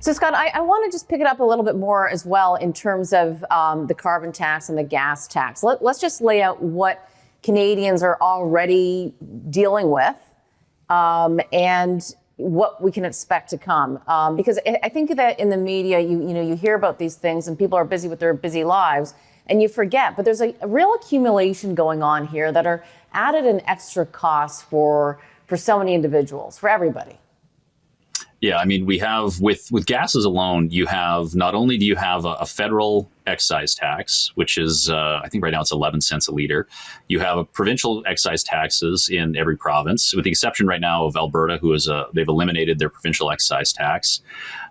So, Scott, I want to just pick it up a little bit more as well in terms of the carbon tax and the gas tax. Let's just lay out what Canadians are already dealing with and what we can expect to come. Because I think that in the media, you hear about these things and people are busy with their busy lives and you forget. But there's a real accumulation going on here that are added an extra cost for so many individuals, for everybody. Yeah, I mean, we have with gases alone, you have not only do you have a federal excise tax, which is I think right now it's 11 cents a liter. You have a provincial excise taxes in every province, with the exception right now of Alberta, they've eliminated their provincial excise tax.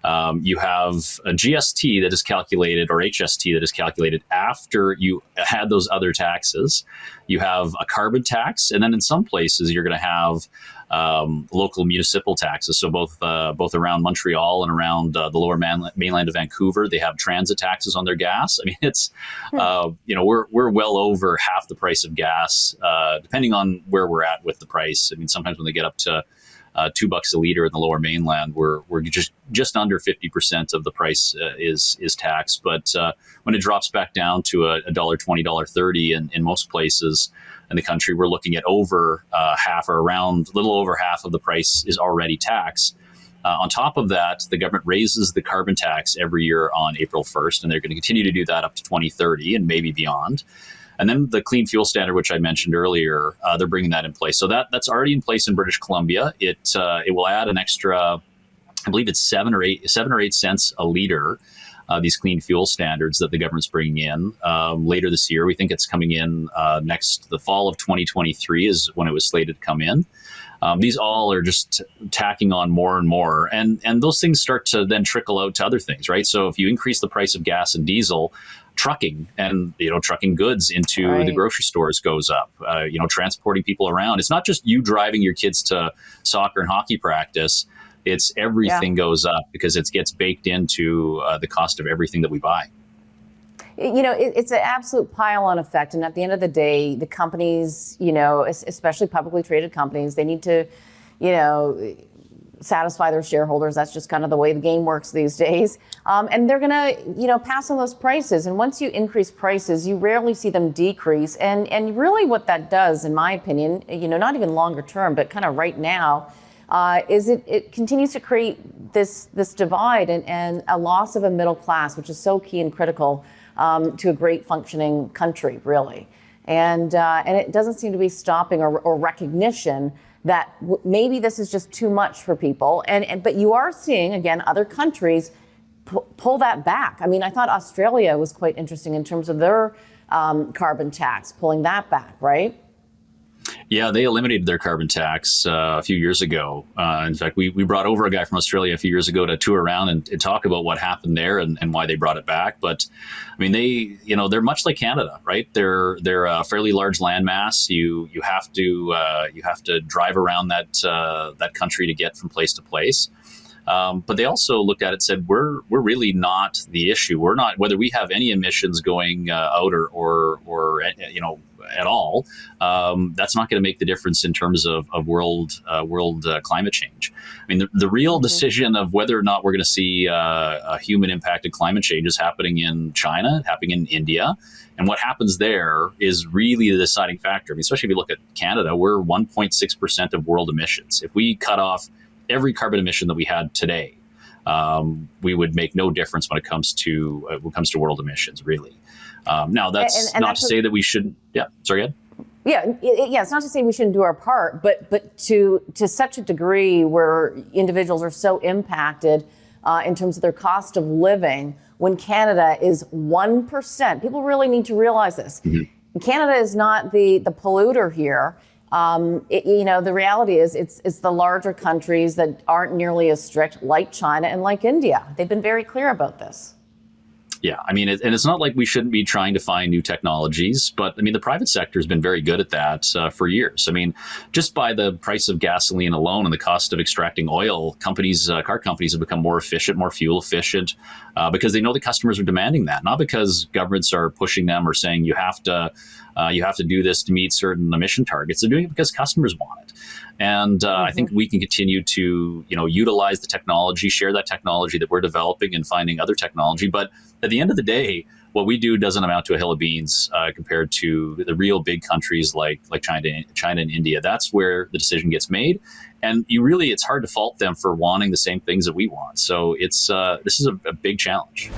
You have a GST that is calculated, or HST that is calculated after you had those other taxes. You have a carbon tax, and then in some places you're going to have local municipal taxes. So both around Montreal and around the lower mainland of Vancouver, they have transit taxes on their gas. I mean, it's we're well over half the price of gas, depending on where we're at with the price. I mean, sometimes when they get up to $2 a liter in the lower mainland, we're just under 50% of the price is taxed. But when it drops back down to $1.20, $1.30 in most places in the country, we're looking at over half, or around a little over half of the price is already taxed. On top of that, the government raises the carbon tax every year on April 1st, and they're going to continue to do that up to 2030 and maybe beyond. And then the clean fuel standard, which I mentioned earlier, they're bringing that in place. So that's already in place in British Columbia. It will add an extra, I believe it's 7 or 8 cents a liter. These clean fuel standards that the government's bringing in later this year. We think it's coming in the fall of 2023 is when it was slated to come in. These all are just tacking on more and more, and those things start to then trickle out to other things, right? So if you increase the price of gas and diesel, trucking and trucking goods into the grocery stores goes up. Transporting people around. It's not just you driving your kids to soccer and hockey practice. It's everything goes up because it gets baked into the cost of everything that we buy. It's an absolute pile-on effect. And at the end of the day, the companies, especially publicly traded companies, they need to, satisfy their shareholders. That's just kind of the way the game works these days. And they're going to, pass on those prices. And once you increase prices, you rarely see them decrease. And really what that does, in my opinion, not even longer term, but kind of right now, is it continues to create this divide and a loss of a middle class, which is so key and critical to a great functioning country, really. And it doesn't seem to be stopping or recognition that maybe this is just too much for people. But you are seeing, again, other countries pull that back. I mean, I thought Australia was quite interesting in terms of their carbon tax, pulling that back, right? Yeah, they eliminated their carbon tax a few years ago. In fact, we brought over a guy from Australia a few years ago to tour around and talk about what happened there and why they brought it back. But I mean, they're much like Canada, right? They're a fairly large landmass. You have to drive around that country to get from place to place. But they also looked at it and said, we're really not the issue. We're not, whether we have any emissions going out or at all, that's not going to make the difference in terms of world climate change. I mean, the real decision of whether or not we're going to see a human impacted climate change is happening in China, happening in India. And what happens there is really the deciding factor. I mean, especially if you look at Canada, we're 1.6% of world emissions. If we cut off every carbon emission that we had today, we would make no difference when it comes to world emissions, really. Now, that's and not to say that we shouldn't. Yeah, sorry, Ed? Yeah, it's not to say we shouldn't do our part, but to such a degree where individuals are so impacted in terms of their cost of living, when Canada is 1%. People really need to realize this. Mm-hmm. Canada is not the polluter here. The reality is it's the larger countries that aren't nearly as strict, like China and like India. They've been very clear about this. Yeah, I mean, and it's not like we shouldn't be trying to find new technologies, but I mean, the private sector has been very good at that for years. I mean, just by the price of gasoline alone and the cost of extracting oil, car companies have become more efficient, more fuel efficient, because they know the customers are demanding that, not because governments are pushing them or saying you have to You have to do this to meet certain emission targets. They're doing it because customers want it. And I think we can continue to, utilize the technology, share that technology that we're developing and finding other technology. But at the end of the day, what we do doesn't amount to a hill of beans compared to the real big countries like China and India. That's where the decision gets made. And it's hard to fault them for wanting the same things that we want. So this is a big challenge.